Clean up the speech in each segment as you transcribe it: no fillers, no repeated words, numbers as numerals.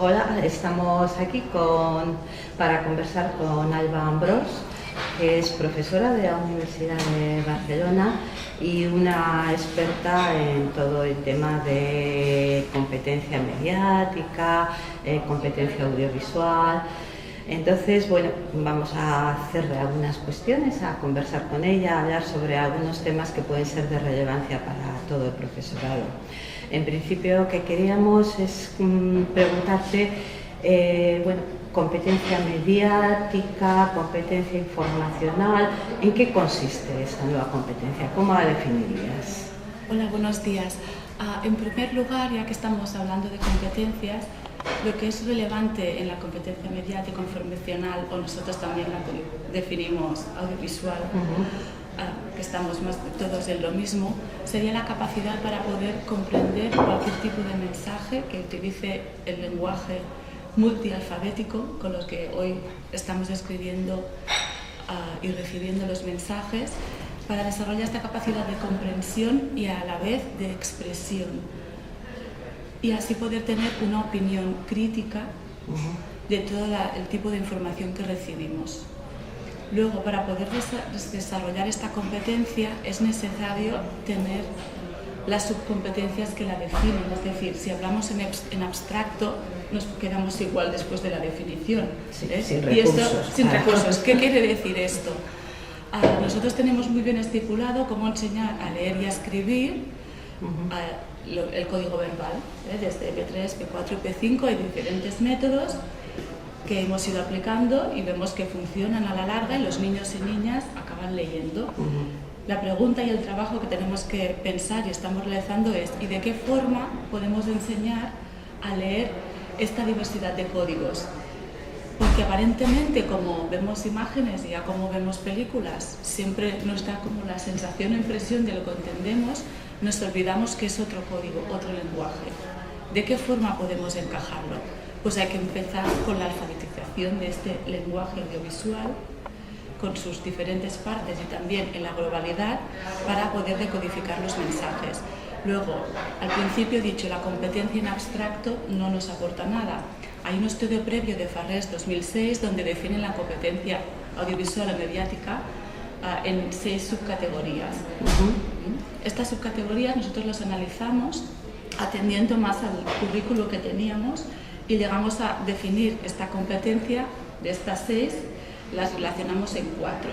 Hola, estamos aquí para conversar con Alba Ambrós, que es profesora de la Universidad de Barcelona y una experta en todo el tema de competencia mediática, competencia audiovisual. Entonces, bueno, vamos a hacerle algunas cuestiones, a conversar con ella, a hablar sobre algunos temas que pueden ser de relevancia para todo el profesorado. En principio, lo que queríamos es preguntarte, competencia mediática, competencia informacional, ¿en qué consiste esta nueva competencia? ¿Cómo la definirías? Hola, buenos días. En primer lugar, ya que estamos hablando de competencias, lo que es relevante en la competencia mediática informacional, o nosotros también la definimos audiovisual, que estamos más todos en lo mismo, sería la capacidad para poder comprender cualquier tipo de mensaje que utilice el lenguaje multialfabético con los que hoy estamos escribiendo y recibiendo los mensajes, para desarrollar esta capacidad de comprensión y a la vez de expresión, y así poder tener una opinión crítica de todo el tipo de información que recibimos. Luego, para poder desarrollar esta competencia es necesario tener las subcompetencias que la definen, es decir, si hablamos en abstracto nos quedamos igual después de la definición. Sin recursos. Y esto, sin recursos. ¿Qué quiere decir esto? Nosotros tenemos muy bien estipulado cómo enseñar a leer y a escribir el código verbal, desde P3, P4 y P5 hay diferentes métodos que hemos ido aplicando y vemos que funcionan a la larga y los niños y niñas acaban leyendo. La pregunta y el trabajo que tenemos que pensar y estamos realizando es ¿y de qué forma podemos enseñar a leer esta diversidad de códigos? Porque aparentemente, como vemos imágenes y ya como vemos películas, siempre nos da como la sensación o impresión de lo que entendemos, nos olvidamos que es otro código, otro lenguaje. ¿De qué forma podemos encajarlo? Pues hay que empezar con la alfabetización de este lenguaje audiovisual, con sus diferentes partes y también en la globalidad, para poder decodificar los mensajes. Luego, al principio he dicho, la competencia en abstracto no nos aporta nada. Hay un estudio previo de Farrés 2006 donde definen la competencia audiovisual o mediática en 6 subcategorías. Estas subcategorías nosotros las analizamos atendiendo más al currículo que teníamos y llegamos a definir esta competencia de estas 6, las relacionamos en 4,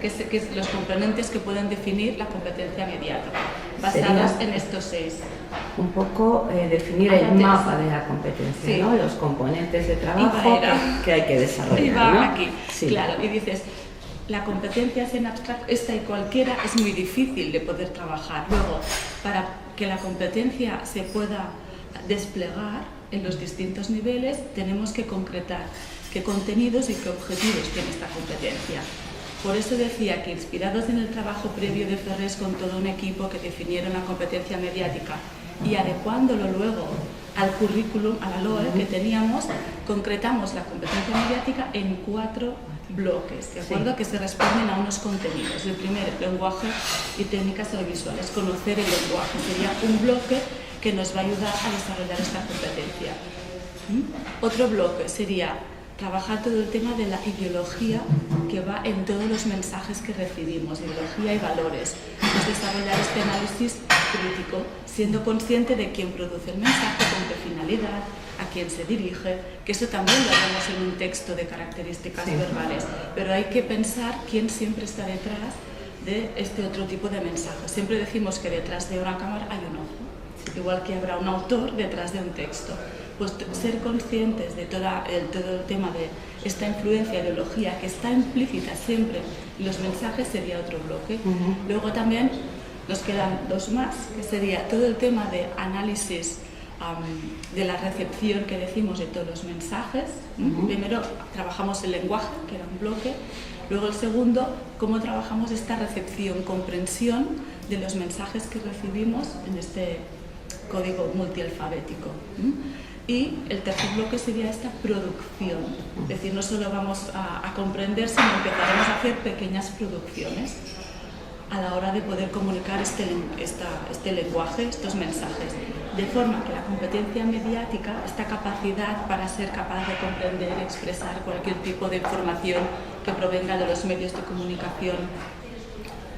que es los componentes que pueden definir la competencia mediática, basadas en estos 6. Un poco definir el mapa de la competencia, sí, ¿no? Los componentes de trabajo que hay que desarrollar. Y va, ¿no? aquí, sí. Claro, y dices, la competencia es en abstracto, esta y cualquiera es muy difícil de poder trabajar. Luego, para que la competencia se pueda desplegar en los distintos niveles, tenemos que concretar qué contenidos y qué objetivos tiene esta competencia. Por eso decía que, inspirados en el trabajo previo de Ferrés con todo un equipo que definieron la competencia mediática y adecuándolo luego al currículum, a la LOE que teníamos, concretamos la competencia mediática en 4 bloques, ¿de acuerdo? Sí. Que se responden a unos contenidos. El primero, lenguaje y técnicas audiovisuales. Conocer el lenguaje sería un bloque que nos va a ayudar a desarrollar esta competencia. Otro bloque sería trabajar todo el tema de la ideología que va en todos los mensajes que recibimos, ideología y valores. Es desarrollar este análisis crítico, siendo consciente de quién produce el mensaje, con qué finalidad, a quién se dirige, que eso también lo vemos en un texto de características verbales, pero hay que pensar quién siempre está detrás de este otro tipo de mensajes. Siempre decimos que detrás de una cámara hay un ojo, igual que habrá un autor detrás de un texto. Pues ser conscientes de todo el tema de esta influencia, ideología, que está implícita siempre en los mensajes, sería otro bloque. Luego también nos quedan 2 más, que sería todo el tema de análisis de la recepción que decimos de todos los mensajes. Primero trabajamos el lenguaje, que era un bloque. Luego el segundo, cómo trabajamos esta recepción, comprensión de los mensajes que recibimos en este código multialfabético. Y el tercer bloque sería esta producción, es decir, no solo vamos a comprender, sino empezaremos a hacer pequeñas producciones. a la hora de poder comunicar este lenguaje, estos mensajes. De forma que la competencia mediática, esta capacidad para ser capaz de comprender, expresar cualquier tipo de información que provenga de los medios de comunicación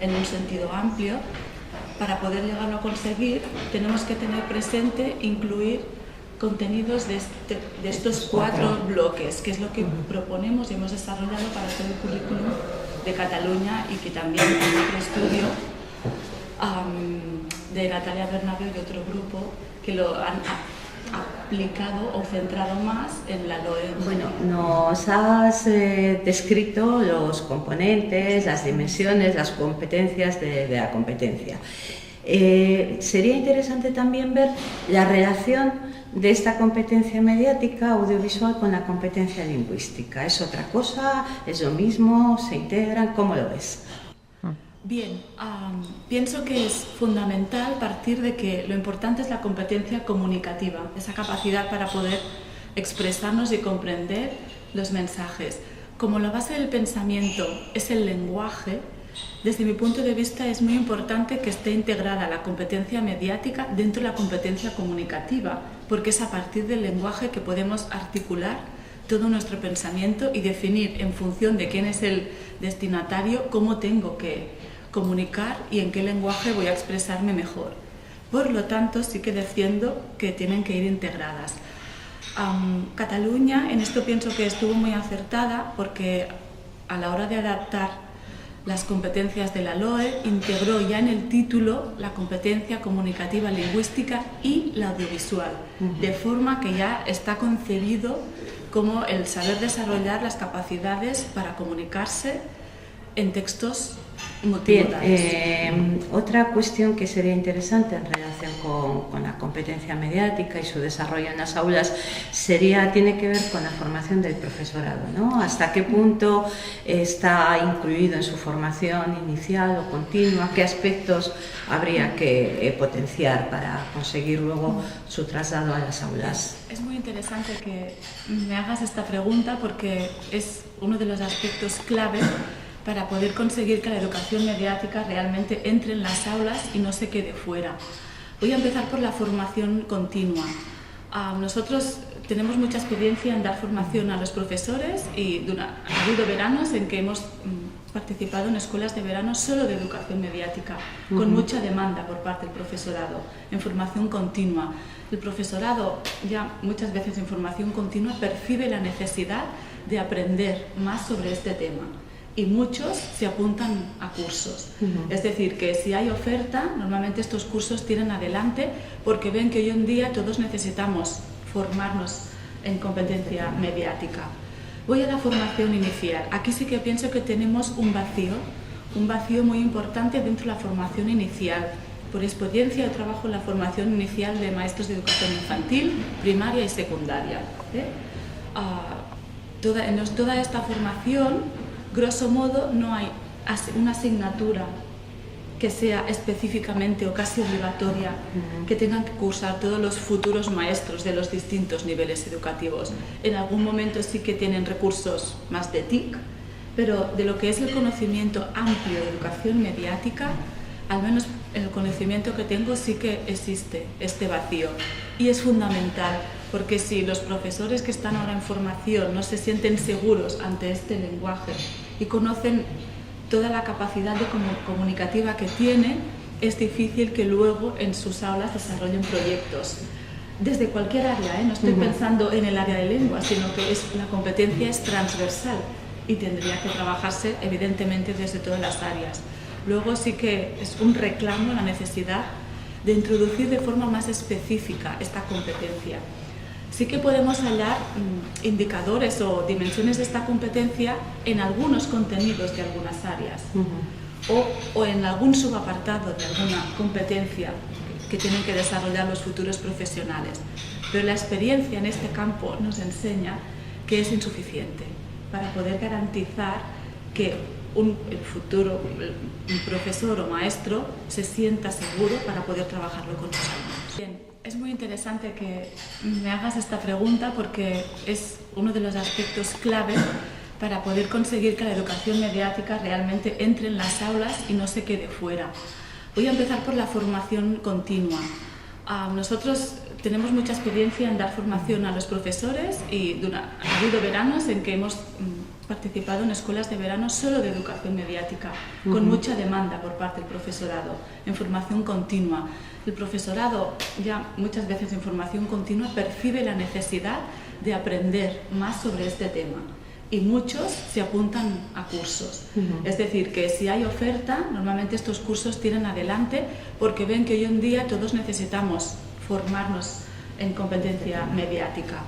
en un sentido amplio, para poder llegarlo a conseguir, tenemos que tener presente incluir contenidos de estos 4 bloques, que es lo que proponemos y hemos desarrollado para todo el currículum de Cataluña, y que también hay otro estudio de Natalia Bernabeu y otro grupo que lo han aplicado o centrado más en la LOE. Bueno, nos has descrito los componentes, las dimensiones, las competencias de la competencia. Sería interesante también ver la relación de esta competencia mediática audiovisual con la competencia lingüística. ¿Es otra cosa? ¿Es lo mismo? ¿Se integran? ¿Cómo lo ves? Bien, pienso que es fundamental partir de que lo importante es la competencia comunicativa, esa capacidad para poder expresarnos y comprender los mensajes. Como la base del pensamiento es el lenguaje, desde mi punto de vista es muy importante que esté integrada la competencia mediática dentro de la competencia comunicativa, porque es a partir del lenguaje que podemos articular todo nuestro pensamiento y definir en función de quién es el destinatario cómo tengo que comunicar y en qué lenguaje voy a expresarme mejor. Por lo tanto, sí que defiendo que tienen que ir integradas. Cataluña, en esto pienso que estuvo muy acertada, porque a la hora de adaptar las competencias de la LOE, integró ya en el título la competencia comunicativa lingüística y la audiovisual, de forma que ya está concebido como el saber desarrollar las capacidades para comunicarse en textos multimodales. Bien, otra cuestión que sería interesante en relación con la competencia mediática y su desarrollo en las aulas tiene que ver con la formación del profesorado, ¿no? ¿Hasta qué punto está incluido en su formación inicial o continua? ¿Qué aspectos habría que potenciar para conseguir luego su traslado a las aulas? Es muy interesante que me hagas esta pregunta, porque es uno de los aspectos clave para poder conseguir que la educación mediática realmente entre en las aulas y no se quede fuera. Voy a empezar por la formación continua. Nosotros tenemos mucha experiencia en dar formación a los profesores, y ha habido veranos en que hemos participado en escuelas de verano solo de educación mediática, con mucha demanda por parte del profesorado, en formación continua. El profesorado, ya muchas veces en formación continua, percibe la necesidad de aprender más sobre este tema, y muchos se apuntan a cursos. Es decir, que si hay oferta, normalmente estos cursos tiran adelante, porque ven que hoy en día todos necesitamos formarnos en competencia mediática. Voy a la formación inicial. Aquí sí que pienso que tenemos un vacío muy importante dentro de la formación inicial. Por experiencia, yo trabajo en la formación inicial de maestros de educación infantil, primaria y secundaria. Toda esta formación, grosso modo, no hay una asignatura que sea específicamente o casi obligatoria que tengan que cursar todos los futuros maestros de los distintos niveles educativos. En algún momento sí que tienen recursos más de TIC, pero de lo que es el conocimiento amplio de educación mediática, al menos el conocimiento que tengo, sí que existe este vacío. Y es fundamental, porque si los profesores que están ahora en formación no se sienten seguros ante este lenguaje y conocen toda la capacidad comunicativa que tienen, es difícil que luego en sus aulas desarrollen proyectos. Desde cualquier área, no estoy pensando en el área de lengua, sino que la competencia es transversal y tendría que trabajarse evidentemente desde todas las áreas. Luego sí que es un reclamo la necesidad de introducir de forma más específica esta competencia. Sí que podemos hallar indicadores o dimensiones de esta competencia en algunos contenidos de algunas áreas o en algún subapartado de alguna competencia que tienen que desarrollar los futuros profesionales. Pero la experiencia en este campo nos enseña que es insuficiente para poder garantizar que un futuro profesor o maestro se sienta seguro para poder trabajarlo con sus alumnos. Bien. Es muy interesante que me hagas esta pregunta, porque es uno de los aspectos clave para poder conseguir que la educación mediática realmente entre en las aulas y no se quede fuera. Voy a empezar por la formación continua. Nosotros tenemos mucha experiencia en dar formación a los profesores y ha habido veranos en que hemos participado en escuelas de verano solo de educación mediática, con mucha demanda por parte del profesorado, en formación continua. El profesorado, ya muchas veces en formación continua, percibe la necesidad de aprender más sobre este tema y muchos se apuntan a cursos. Es decir, que si hay oferta, normalmente estos cursos tiran adelante porque ven que hoy en día todos necesitamos formarnos en competencia mediática.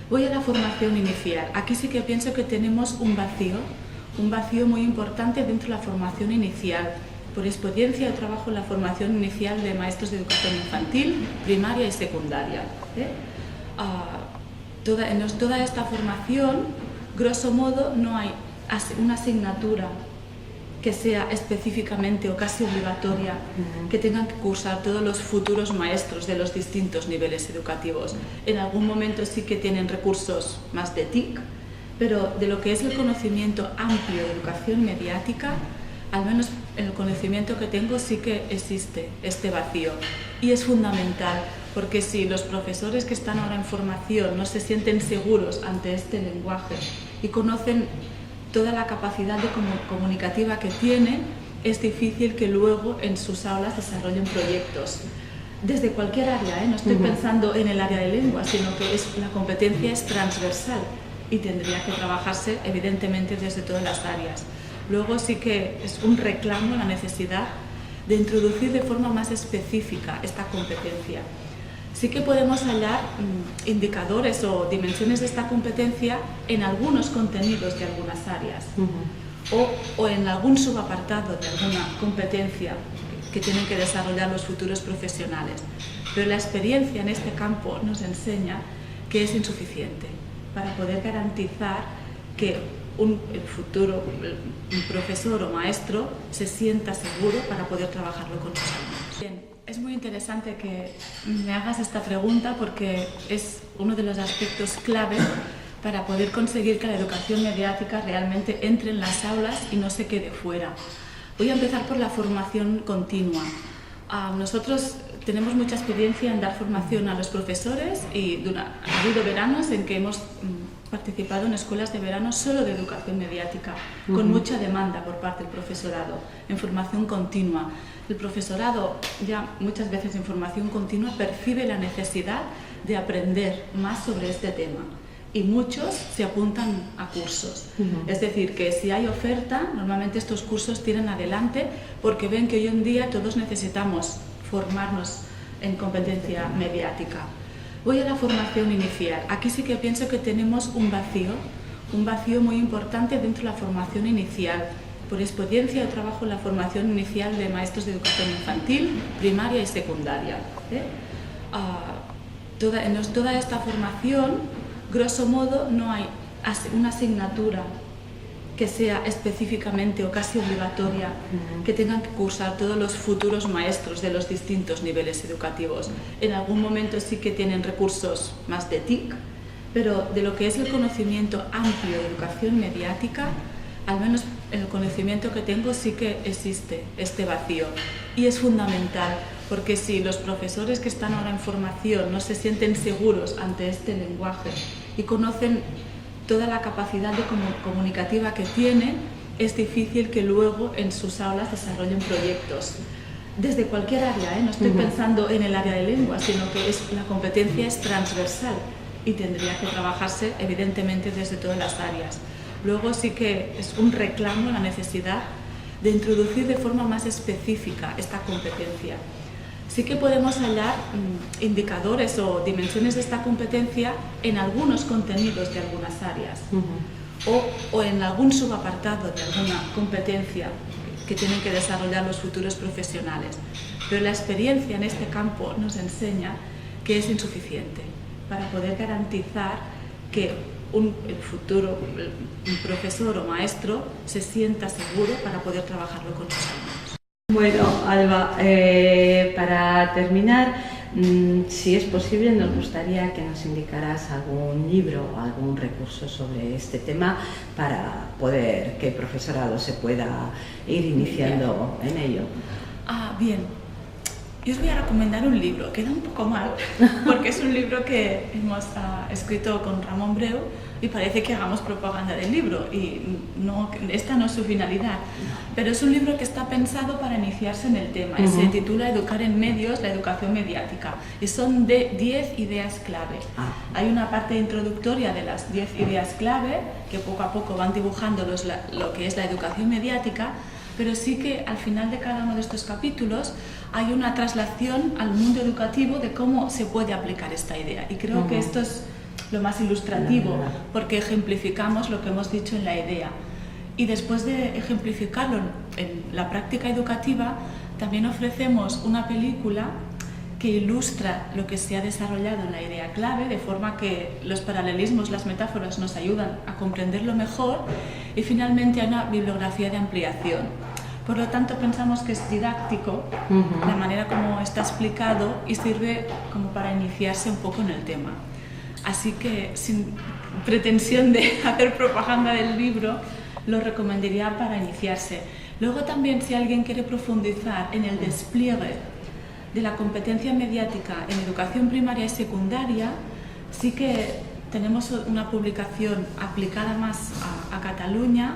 Voy a la formación inicial. Aquí sí que pienso que tenemos un vacío muy importante dentro de la formación inicial. Por experiencia yo trabajo en la formación inicial de maestros de educación infantil, primaria y secundaria. En toda esta formación, grosso modo, no hay una asignatura que sea específicamente o casi obligatoria que tengan que cursar todos los futuros maestros de los distintos niveles educativos. En algún momento sí que tienen recursos más de TIC, pero de lo que es el conocimiento amplio de educación mediática, al menos en el conocimiento que tengo sí que existe este vacío. Y es fundamental, porque si los profesores que están ahora en formación no se sienten seguros ante este lenguaje y conocen toda la capacidad comunicativa que tienen, es difícil que luego en sus aulas desarrollen proyectos. Desde cualquier área, no estoy pensando en el área de lengua, sino que la competencia es transversal y tendría que trabajarse evidentemente desde todas las áreas. Luego sí que es un reclamo la necesidad de introducir de forma más específica esta competencia. Sí que podemos hallar indicadores o dimensiones de esta competencia en algunos contenidos de algunas áreas o en algún subapartado de alguna competencia que tienen que desarrollar los futuros profesionales. Pero la experiencia en este campo nos enseña que es insuficiente para poder garantizar que un futuro profesor o maestro se sienta seguro para poder trabajarlo con sus alumnos. Bien. Es muy interesante que me hagas esta pregunta porque es uno de los aspectos clave para poder conseguir que la educación mediática realmente entre en las aulas y no se quede fuera. Voy a empezar por la formación continua. Nosotros tenemos mucha experiencia en dar formación a los profesores y ha habido veranos en que hemos participado en escuelas de verano solo de educación mediática, con mucha demanda por parte del profesorado, en formación continua. El profesorado, ya muchas veces en formación continua, percibe la necesidad de aprender más sobre este tema y muchos se apuntan a cursos. Es decir, que si hay oferta, normalmente estos cursos tiran adelante porque ven que hoy en día todos necesitamos formarnos en competencia mediática. Voy a la formación inicial. Aquí sí que pienso que tenemos un vacío muy importante dentro de la formación inicial. Por experiencia yo trabajo en la formación inicial de maestros de educación infantil, primaria y secundaria. En toda esta formación, grosso modo, no hay una asignatura que sea específicamente o casi obligatoria que tengan que cursar todos los futuros maestros de los distintos niveles educativos. En algún momento sí que tienen recursos más de TIC, pero de lo que es el conocimiento amplio de educación mediática, al menos en el conocimiento que tengo sí que existe este vacío. Y es fundamental, porque si los profesores que están ahora en formación no se sienten seguros ante este lenguaje y conocen toda la capacidad comunicativa que tienen, es difícil que luego en sus aulas desarrollen proyectos. Desde cualquier área, no estoy pensando en el área de lengua, sino que la competencia es transversal y tendría que trabajarse evidentemente desde todas las áreas. Luego sí que es un reclamo la necesidad de introducir de forma más específica esta competencia. Sí que podemos hallar indicadores o dimensiones de esta competencia en algunos contenidos de algunas áreas o en algún subapartado de alguna competencia que tienen que desarrollar los futuros profesionales. Pero la experiencia en este campo nos enseña que es insuficiente para poder garantizar que un futuro profesor o maestro se sienta seguro para poder trabajarlo con sus alumnos. Bueno, Alba, para terminar, Si es posible, nos gustaría que nos indicaras algún libro o algún recurso sobre este tema para poder que el profesorado se pueda ir iniciando en ello. Bien. Yo os voy a recomendar un libro, queda un poco mal, porque es un libro que hemos escrito con Ramón Breu y parece que hagamos propaganda del libro y esta no es su finalidad, pero es un libro que está pensado para iniciarse en el tema y se titula Educar en medios, la educación mediática y son de 10 ideas clave. Hay una parte introductoria de las 10 ideas clave que poco a poco van dibujando lo que es la educación mediática, pero sí que al final de cada uno de estos capítulos hay una traslación al mundo educativo de cómo se puede aplicar esta idea. Y creo que esto es lo más ilustrativo, porque ejemplificamos lo que hemos dicho en la idea. Y después de ejemplificarlo en la práctica educativa, también ofrecemos una película que ilustra lo que se ha desarrollado en la idea clave, de forma que los paralelismos, las metáforas nos ayudan a comprenderlo mejor, y finalmente hay una bibliografía de ampliación. Por lo tanto, pensamos que es didáctico la manera como está explicado y sirve como para iniciarse un poco en el tema. Así que, sin pretensión de hacer propaganda del libro, lo recomendaría para iniciarse. Luego también, si alguien quiere profundizar en el despliegue de la competencia mediática en educación primaria y secundaria, sí que tenemos una publicación aplicada más a Cataluña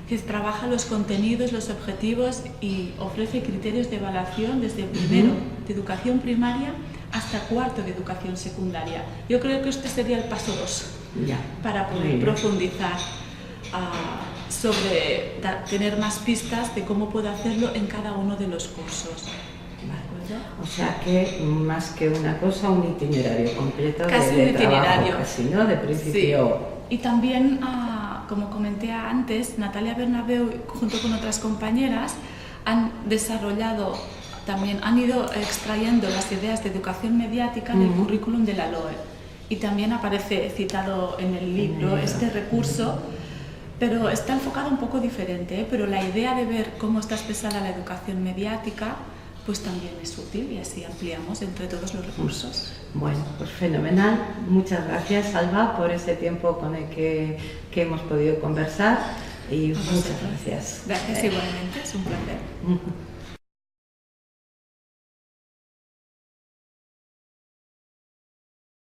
que trabaja los contenidos, los objetivos y ofrece criterios de evaluación desde primero de educación primaria hasta cuarto de educación secundaria. Yo creo que este sería el paso 2 para poder profundizar sobre tener más pistas de cómo puedo hacerlo en cada uno de los cursos. O sea que más que una cosa, un itinerario completo casi de un itinerario, trabajo, casi, ¿no? De principio. Sí. Y también, como comenté antes, Natalia Bernabeu junto con otras compañeras han desarrollado, también han ido extrayendo las ideas de educación mediática del currículum de la LOE. Y también aparece citado en el libro este recurso, pero está enfocado un poco diferente, pero la idea de ver cómo está expresada la educación mediática pues también es útil y así ampliamos entre todos los recursos. Bueno, pues fenomenal. Muchas gracias, Alba, por ese tiempo con el que hemos podido conversar y muchas gracias. Gracias igualmente, es un placer.